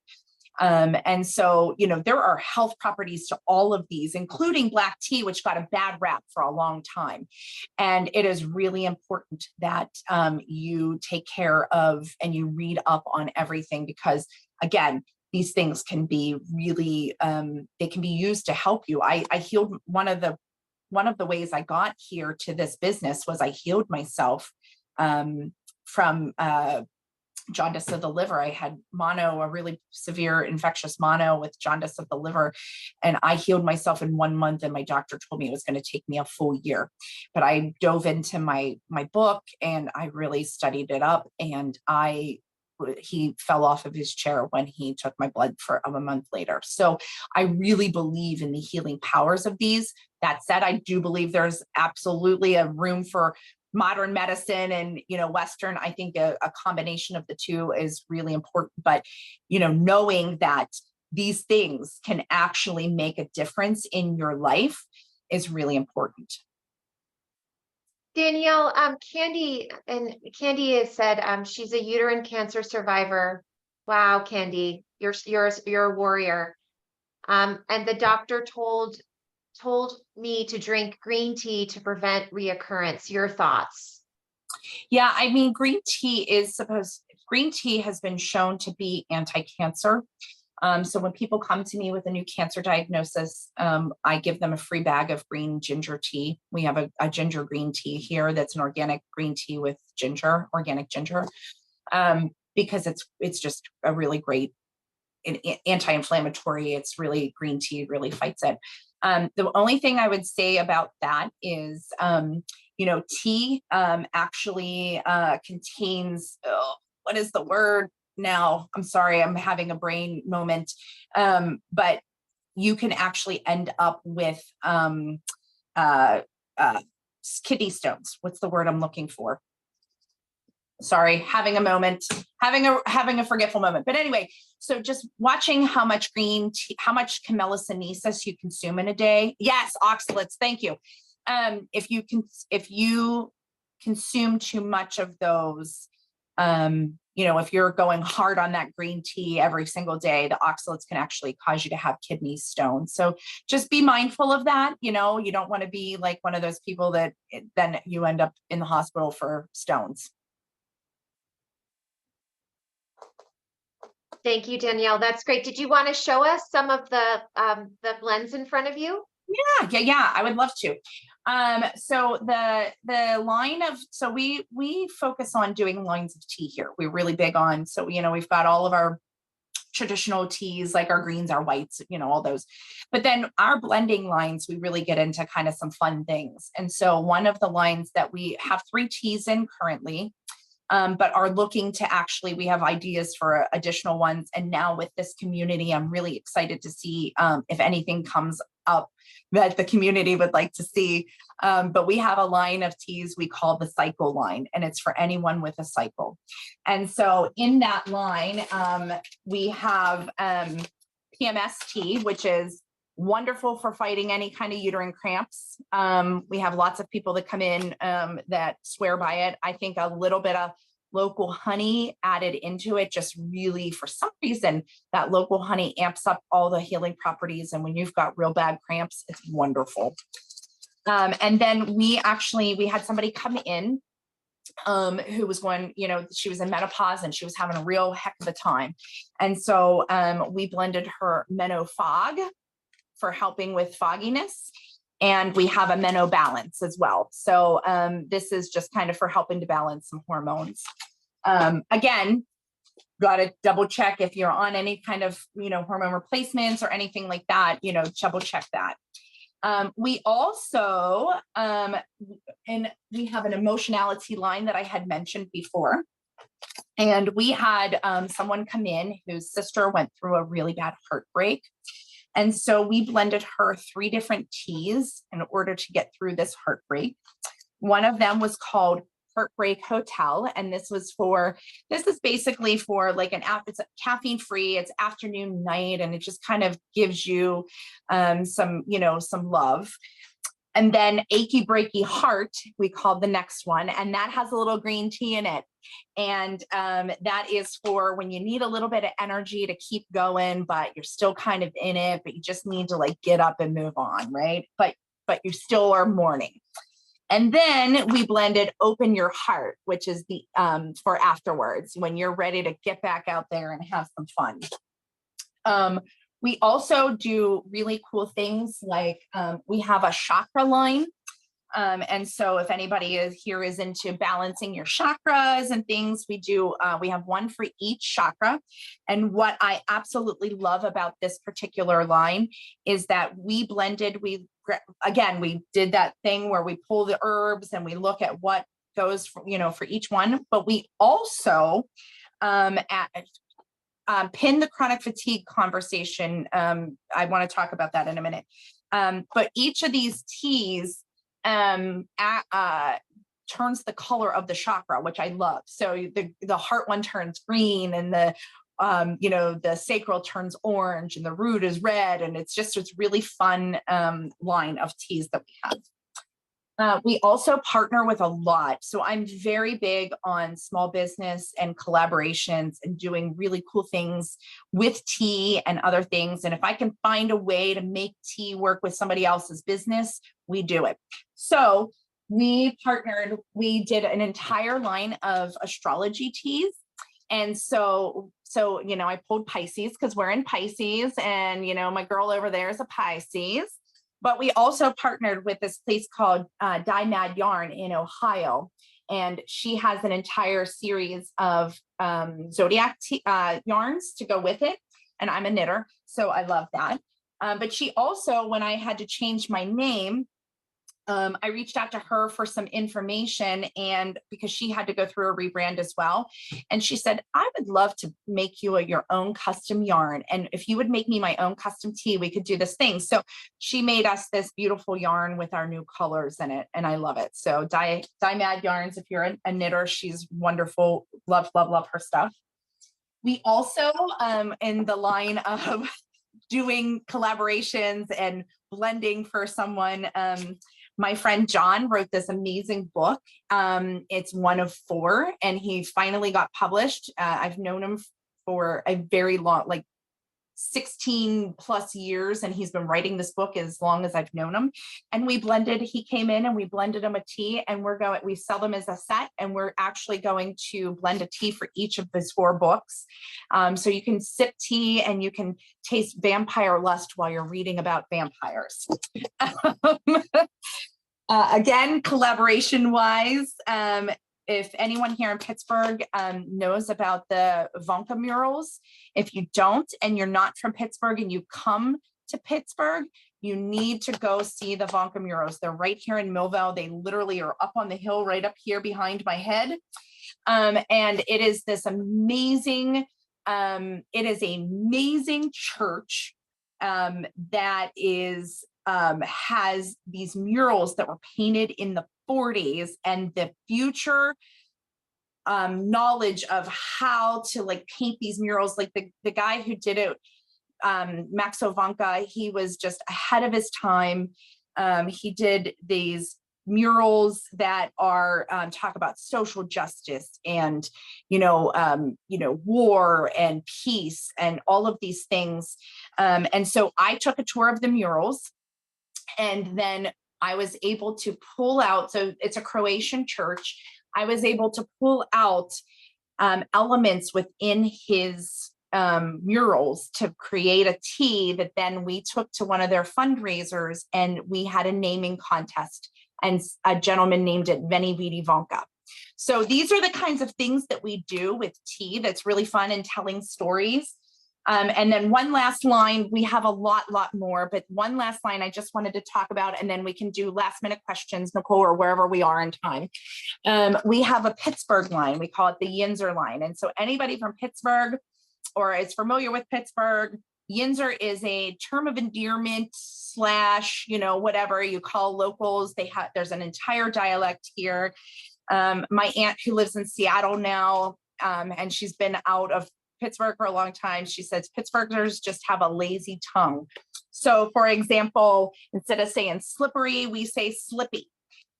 And so, there are health properties to all of these, including black tea, which got a bad rap for a long time. And it is really important that you take care of and you read up on everything, because again, these things can be really, they can be used to help you. I healed one of the ways I got here to this business was I healed myself from jaundice of the liver. I had mono, a really severe infectious mono with jaundice of the liver, and I healed myself in 1 month, and my doctor told me it was going to take me a full year. But I dove into my book and I really studied it up, and he fell off of his chair when he took my blood for a month later. So I really believe in the healing powers of these. That said, I do believe there's absolutely a room for modern medicine and, Western. I think a combination of the two is really important, but, knowing that these things can actually make a difference in your life is really important. Danielle, Candy has said she's a uterine cancer survivor. Wow, Candy, you're a warrior. And the doctor told me to drink green tea to prevent reoccurrence. Your thoughts? Yeah, I mean, green tea has been shown to be anti-cancer. So when people come to me with a new cancer diagnosis, I give them a free bag of green ginger tea. We have a ginger green tea here that's an organic green tea with organic ginger, because it's just a really great anti-inflammatory. It's really, green tea really fights it. The only thing I would say about that is, tea actually contains, what is the word now? I'm sorry, I'm having a brain moment. But you can actually end up with kidney stones. What's the word I'm looking for? sorry, having a moment, having a forgetful moment. But anyway, so just watching how much green tea, how much Camellia sinensis you consume in a day. Yes, oxalates. Thank you. If you consume too much of those, you know, if you're going hard on that green tea every single day, the oxalates can actually cause you to have kidney stones. So just be mindful of that. You know, you don't want to be like one of those people that then you end up in the hospital for stones. Thank you, Danielle. That's great. Did you want to show us some of the blends in front of you? Yeah, I would love to. So the line of, so we focus on doing lines of tea here. We're really big on, so, you know, we've got all of our traditional teas, like our greens, our whites, you know, all those, but then our blending lines, we really get into kind of some fun things. And so one of the lines that we have 3 teas in currently, but are looking to actually, we have ideas for additional ones. And now with this community, I'm really excited to see if anything comes up that the community would like to see. But we have a line of teas we call the cycle line, and it's for anyone with a cycle. And so in that line, we have PMS tea, which is wonderful for fighting any kind of uterine cramps. We have lots of people that come in that swear by it. I think a little bit of local honey added into it just really, for some reason, that local honey amps up all the healing properties. And when you've got real bad cramps, it's wonderful. And then we had somebody come in who was going, you know, she was in menopause and she was having a real heck of a time. And so we blended her Menno Fog for helping with fogginess. And we have a Menno Balance as well. So this is just kind of for helping to balance some hormones. Again, got to double check if you're on any kind of, you know, hormone replacements or anything like that, you know, double check that. We also, and we have an emotionality line that I had mentioned before. And we had someone come in whose sister went through a really bad heartbreak. And so we blended her 3 different teas in order to get through this heartbreak. One of them was called Heartbreak Hotel. And this is basically for like it's caffeine free, it's afternoon, night, and it just kind of gives you some love. And then Achy Breaky Heart, we called the next one, and that has a little green tea in it. And that is for when you need a little bit of energy to keep going, but you're still kind of in it, but you just need to like get up and move on, right? But you still are mourning. And then we blended Open Your Heart, which is the for afterwards, when you're ready to get back out there and have some fun. We also do really cool things like we have a chakra line. And so if anybody is into balancing your chakras and things, we have one for each chakra. And what I absolutely love about this particular line is that we did that thing where we pull the herbs and we look at what goes for each one, but we also pin the chronic fatigue conversation. I want to talk about that in a minute. But each of these teas turns the color of the chakra, which I love. So the heart one turns green, and the sacral turns orange, and the root is red. And it's really fun line of teas that we have. We also partner with a lot. So I'm very big on small business and collaborations and doing really cool things with tea and other things. And if I can find a way to make tea work with somebody else's business, we do it. So we did an entire line of astrology teas. And so I pulled Pisces because we're in Pisces, and, my girl over there is a Pisces. But we also partnered with this place called Dye Mad Yarn in Ohio. And she has an entire series of zodiac yarns to go with it. And I'm a knitter, so I love that. But she also, when I had to change my name, I reached out to her for some information, and because she had to go through a rebrand as well. And she said, I would love to make you your own custom yarn. And if you would make me my own custom tea, we could do this thing. So she made us this beautiful yarn with our new colors in it. And I love it. So Dye Mad Yarns, if you're a knitter, she's wonderful. Love, love, love her stuff. We also, in the line of doing collaborations and blending for someone, my friend John wrote this amazing book. It's one of 4, and he finally got published. I've known him for a very long, like 16 plus years, and he's been writing this book as long as I've known him. And he came in and we blended him a tea, and we sell them as a set, and we're actually going to blend a tea for each of his 4 books. So you can sip tea and you can taste vampire lust while you're reading about vampires. Again, collaboration wise, if anyone here in Pittsburgh knows about the Vonka murals, if you don't, and you're not from Pittsburgh and you come to Pittsburgh, you need to go see the Vonka murals. They're right here in Millville. They literally are up on the hill right up here behind my head. And it is this amazing, church that is, has these murals that were painted in the 40s, and the future knowledge of how to like paint these murals. Like the guy who did it, Maxo Vonka, he was just ahead of his time. He did these murals that are talk about social justice and war and peace and all of these things. And so I took a tour of the murals, and then I was able to pull out, so it's a Croatian church. I was able to pull out elements within his murals to create a tea that then we took to one of their fundraisers, and we had a naming contest, and a gentleman named it Abeille Voyante. So these are the kinds of things that we do with tea that's really fun and telling stories. And then one last line, we have a lot more, but one last line I just wanted to talk about, and then we can do last minute questions, Nicole, or wherever we are in time. We have a Pittsburgh line. We call it the Yinzer line. And so anybody from Pittsburgh or is familiar with Pittsburgh, Yinzer is a term of endearment / whatever you call locals. There's an entire dialect here. My aunt, who lives in Seattle now, and she's been out of Pittsburgh for a long time, she says Pittsburghers just have a lazy tongue. So for example, instead of saying slippery, we say slippy.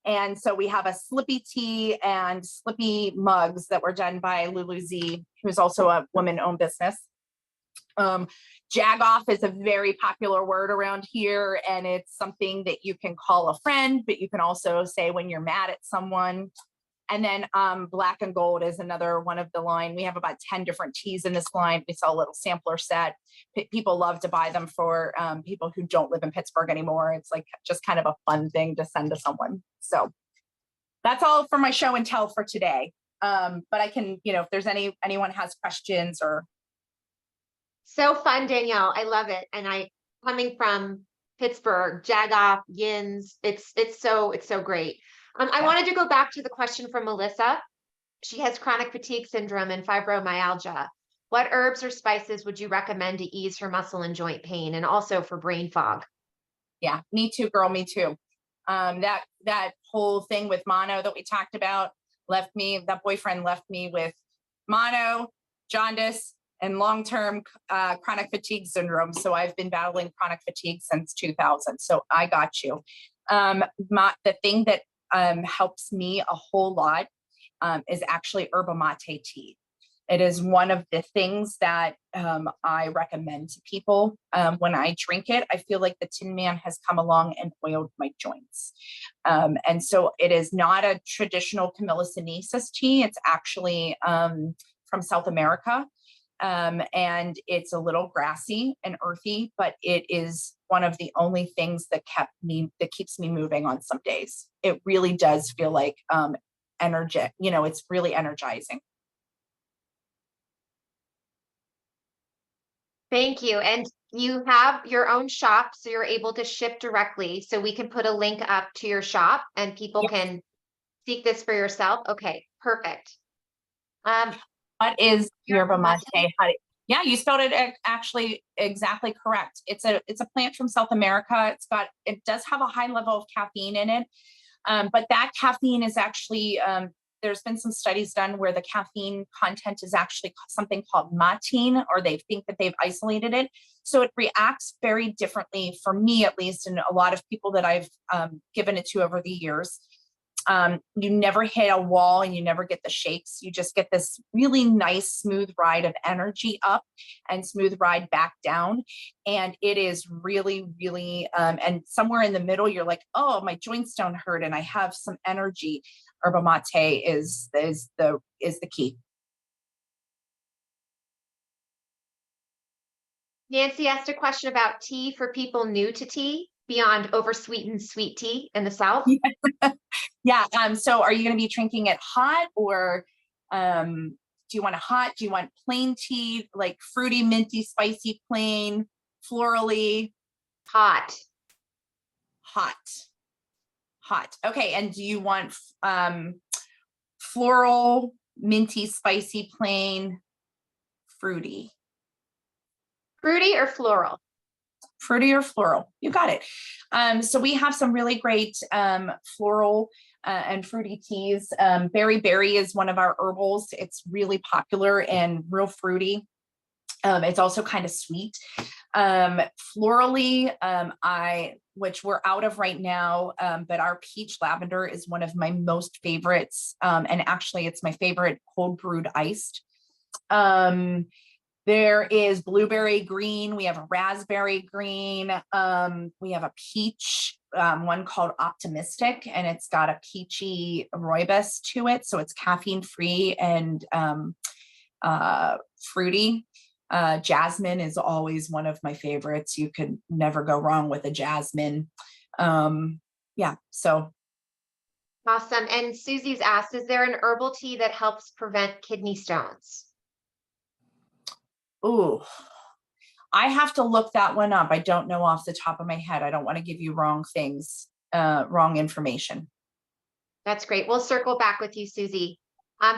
And so we have a slippy tea and slippy mugs that were done by Lulu Z, who's also a woman-owned business. Jagoff is a very popular word around here, and it's something that you can call a friend, but you can also say when you're mad at someone. And then black and gold is another one of the line. We have about 10 different teas in this line. We sell a little sampler set. People love to buy them for people who don't live in Pittsburgh anymore. It's like just kind of a fun thing to send to someone. So that's all for my show and tell for today. But I can, if there's anyone has questions or. So fun, Danielle. I love it. And coming from Pittsburgh, Jagoff, Yins, it's so great. I wanted to go back to the question from Melissa. She has chronic fatigue syndrome and fibromyalgia. What herbs or spices would you recommend to ease her muscle and joint pain, and also for brain fog? Yeah, me too, girl, me too. That whole thing with mono that we talked about that boyfriend left me with mono, jaundice, and long-term chronic fatigue syndrome. So I've been battling chronic fatigue since 2000. So I got you. The thing that helps me a whole lot is actually yerba mate tea. It is one of the things that I recommend to people. When I drink it, I feel like the Tin Man has come along and oiled my joints. And so it is not a traditional Camilla sinensis tea. It's actually from South America. And it's a little grassy and earthy, but it is one of the only things that keeps me moving on some days. It really does feel like energy, it's really energizing. Thank you. And you have your own shop, so you're able to ship directly. So we can put a link up to your shop and people can seek this for yourself. Okay, perfect. What is yerba Yerba mate? Yeah, you spelled it actually exactly correct. It's a plant from South America. It does have a high level of caffeine in it. But that caffeine is actually, there's been some studies done where the caffeine content is actually something called matine, or they think that they've isolated it. So it reacts very differently, for me at least, and a lot of people that I've given it to over the years. You never hit a wall and you never get the shakes. You just get this really nice, smooth ride of energy up and smooth ride back down. And it is really, really, and somewhere in the middle, you're like, oh, my joints don't hurt and I have some energy. Yerba mate is the key. Nancy asked a question about tea for people new to tea, beyond oversweetened sweet tea in the South. Yeah. So are you going to be drinking it hot, or do you want it hot? Do you want plain tea, like fruity, minty, spicy, plain, florally? Hot. Hot. Okay. And do you want floral, minty, spicy, plain, fruity? Fruity or floral? Fruity or floral. You got it. So we have some really great floral and fruity teas. Berry is one of our herbals. It's really popular and real fruity. It's also kind of sweet. Florally, which we're out of right now, but our peach lavender is one of my most favorites. And actually it's my favorite cold brewed iced. There is blueberry green. We have a raspberry green. We have a peach, one called Optimistic, and it's got a peachy rooibos to it. So it's caffeine free and fruity. Jasmine is always one of my favorites. You could never go wrong with a jasmine. Yeah, so. Awesome. And Susie's asked, is there an herbal tea that helps prevent kidney stones? Ooh, I have to look that one up. I don't know off the top of my head. I don't want to give you wrong things, wrong information. That's great. We'll circle back with you, Susie.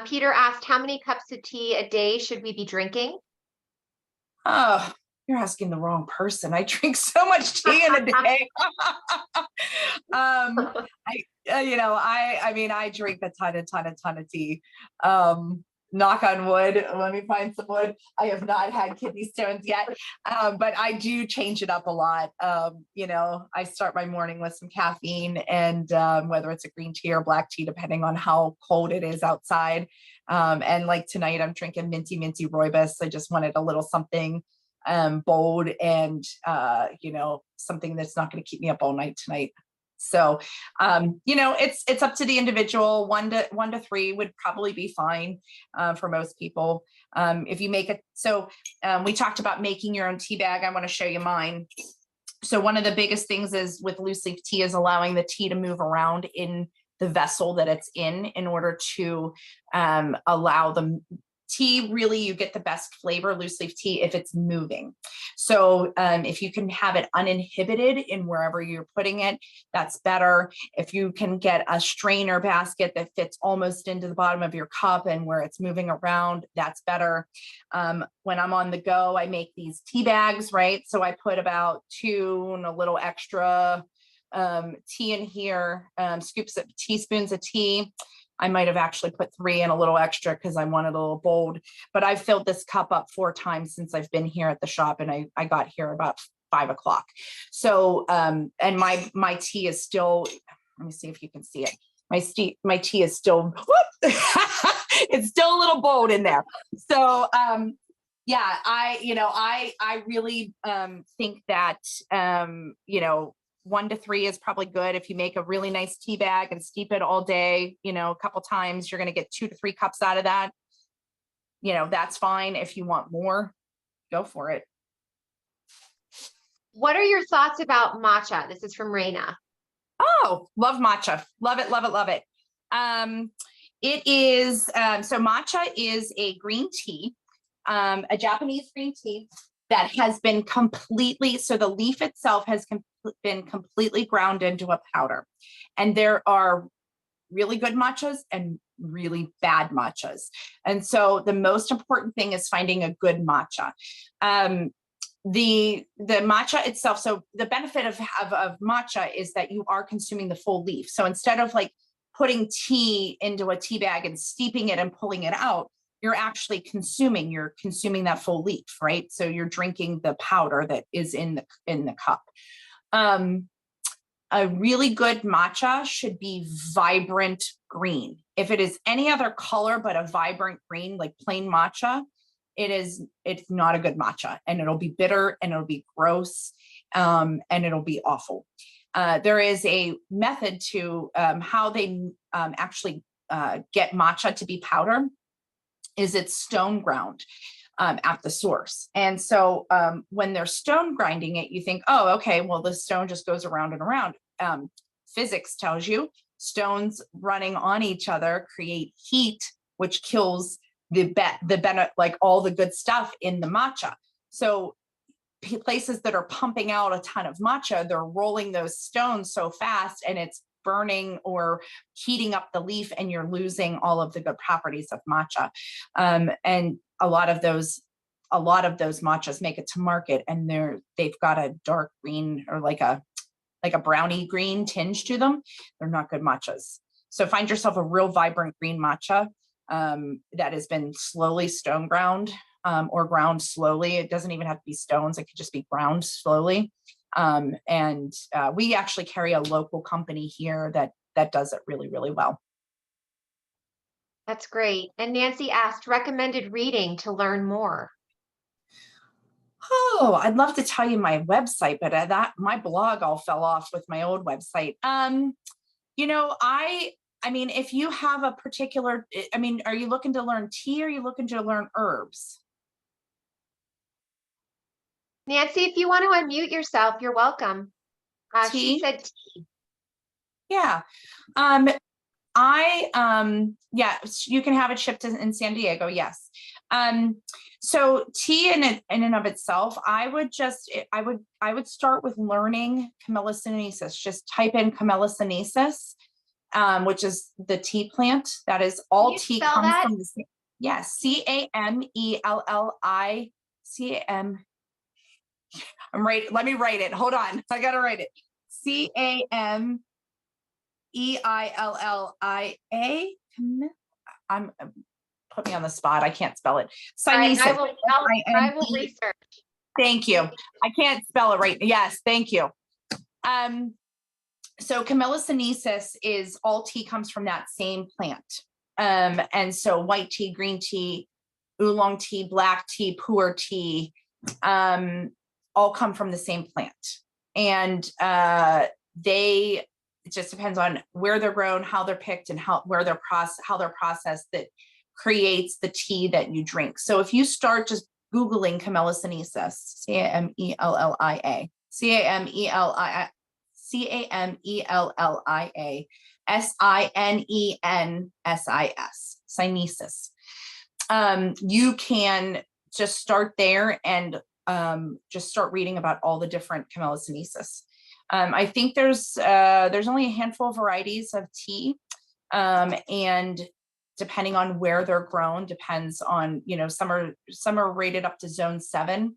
Peter asked, how many cups of tea a day should we be drinking? Oh, you're asking the wrong person. I drink so much tea in a day. I drink a ton of tea. Knock on wood. Let me find some wood. I have not had kidney stones yet, but I do change it up a lot. I start my morning with some caffeine, and whether it's a green tea or black tea, depending on how cold it is outside. And like tonight, I'm drinking minty rooibos. I just wanted a little something bold and something that's not going to keep me up all night tonight. So, it's up to the individual. 1 to 3 would probably be fine for most people. If you make it, so we talked about making your own tea bag. I want to show you mine. So one of the biggest things is with loose leaf tea is allowing the tea to move around in the vessel that it's in order to allow the tea, really, you get the best flavor, loose leaf tea, if it's moving. So if you can have it uninhibited in wherever you're putting it, that's better. If you can get a strainer basket that fits almost into the bottom of your cup and where it's moving around, that's better. When I'm on the go, I make these tea bags, right? So I put about 2 and a little extra tea in here, teaspoons of tea. I might have actually put 3 and a little extra because I wanted a little bold, but I've filled this cup up 4 times since I've been here at the shop, and I got here about 5 o'clock. So, and my tea is still, let me see if you can see it. My tea is still, it's still a little bold in there. So, yeah, I really think that, 1 to 3 is probably good. If you make a really nice tea bag and steep it all day, a couple times, you're going to get 2 to 3 cups out of that. That's fine. If you want more, go for it. What are your thoughts about matcha? This is from Raina. Oh, love matcha. Love it, love it, love it. It is, so matcha is a green tea, a Japanese green tea. that has been completely, so the leaf itself has been completely ground into a powder. And there are really good matchas and really bad matchas. And so the most important thing is finding a good matcha. The matcha itself, so the benefit of matcha is that you are consuming the full leaf. So instead of like putting tea into a tea bag and steeping it and pulling it out, you're actually you're consuming that full leaf, right? So you're drinking the powder that is in the cup. A really good matcha should be vibrant green. If it is any other color but a vibrant green, like plain matcha, it's not a good matcha, and it'll be bitter and it'll be gross, and it'll be awful. There is a method to how they actually get matcha to be powder. Is it's stone ground at the source. And so when they're stone grinding it, you think, oh, okay, well, the stone just goes around and around. Physics tells you stones running on each other create heat, which kills like all the good stuff in the matcha. So places that are pumping out a ton of matcha, they're rolling those stones so fast and it's burning or heating up the leaf, and you're losing all of the good properties of matcha. And a lot of those matchas make it to market, and they've got a dark green or like a brownie green tinge to them. They're not good matchas. So find yourself a real vibrant green matcha that has been slowly stone ground or ground slowly. It doesn't even have to be stones. It could just be ground slowly. And we actually carry a local company here that does it really, really well. That's great. And Nancy asked, recommended reading to learn more. Oh, I'd love to tell you my website, but my blog all fell off with my old website. I mean, if you have a particular, are you looking to learn tea or are you looking to learn herbs? Nancy, if you want to unmute yourself, you're welcome. She said tea. Yeah. Yeah, you can have it shipped in San Diego. Yes. So tea in and of itself, I would start with learning Camellia sinensis. Just type in Camellia sinensis, which is the tea plant. That is all tea comes from the same. Yes. CAMELLI. I'm right. Let me write it. Hold on. I got to write it. CAMEILLIA. Put me on the spot. I can't spell it. Right, I will research. Thank you. I can't spell it right. Yes. Thank you. So Camellia sinensis is all tea comes from that same plant. And so white tea, green tea, oolong tea, black tea, pu'er tea, all come from the same plant. And it just depends on where they're grown, how they're picked, and how they're processed that creates the tea that you drink. So if you start just Googling Camellia sinensis, CAMELLIA, sinensis, you can just start there and just start reading about all the different Camellia sinensis. I think there's only a handful of varieties of tea, and depending on where they're grown, depends on, some are rated up to zone 7,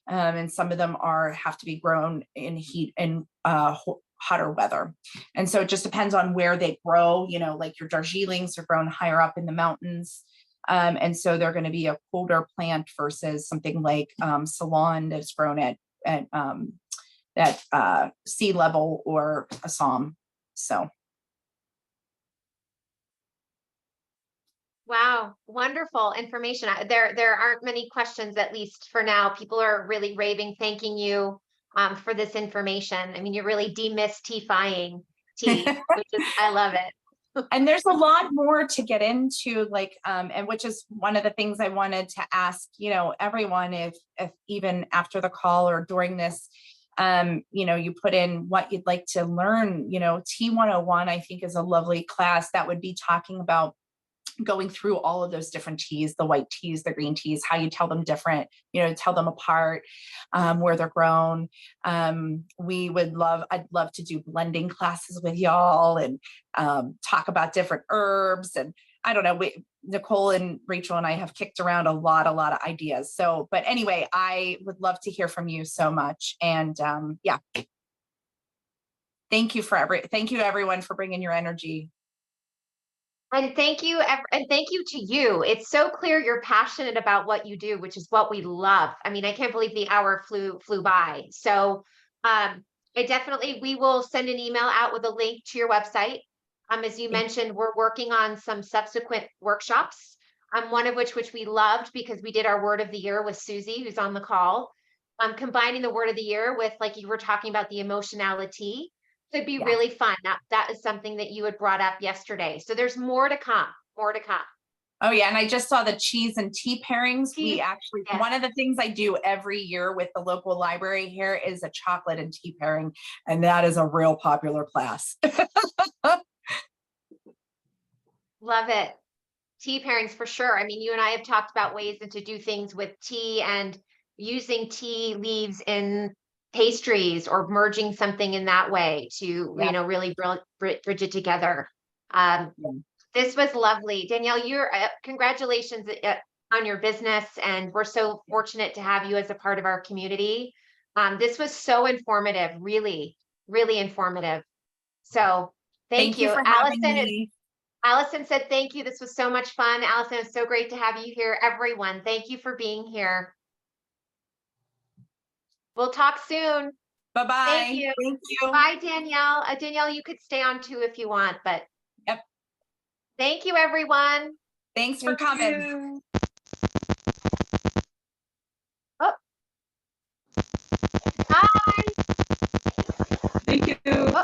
and some of them have to be grown in heat and hotter weather. And so it just depends on where they grow. Like your Darjeelings are grown higher up in the mountains. And so they're going to be a colder plant versus something like Ceylon that's grown at sea level, or Assam. So. Wow, wonderful information. There aren't many questions, at least for now. People are really raving, thanking you for this information. I mean, you're really demystifying tea, I love it. And there's a lot more to get into, and which is one of the things I wanted to ask, everyone, if even after the call or during this, you put in what you'd like to learn. Tea 101, I think, is a lovely class that would be talking about going through all of those different teas, the white teas, the green teas, how you tell them different, tell them apart, where they're grown. I'd love to do blending classes with y'all and talk about different herbs. And I don't know, Nicole and Rachel and I have kicked around a lot of ideas. So, but anyway, I would love to hear from you so much. And yeah. Thank you everyone for bringing your energy. And thank you to you. It's so clear you're passionate about what you do, which is what we love. I mean, I can't believe the hour flew by. So we will send an email out with a link to your website. As you mentioned, we're working on some subsequent workshops, one of which we loved because we did our word of the year with Susie, who's on the call. Combining the word of the year with, like you were talking about, the emotionality could be really fun. That is something that you had brought up yesterday. So there's more to come. Oh yeah. And I just saw the cheese and tea pairings. One of the things I do every year with the local library here is a chocolate and tea pairing. And that is a real popular class. Love it. Tea pairings for sure. I mean, you and I have talked about ways to do things with tea and using tea leaves in pastries or merging something in that way to, really bridge it together. This was lovely. Danielle, congratulations on your business. And we're so fortunate to have you as a part of our community. This was so informative, really, really informative. So thank you. For having me. Allison said, thank you. This was so much fun. Allison, it's so great to have you here. Everyone, thank you for being here. We'll talk soon. Bye-bye. Thank you. Bye, Danielle. Danielle, you could stay on too if you want, but. Yep. Thank you, everyone. Thanks for coming. Oh. Bye. Thank you. Oh.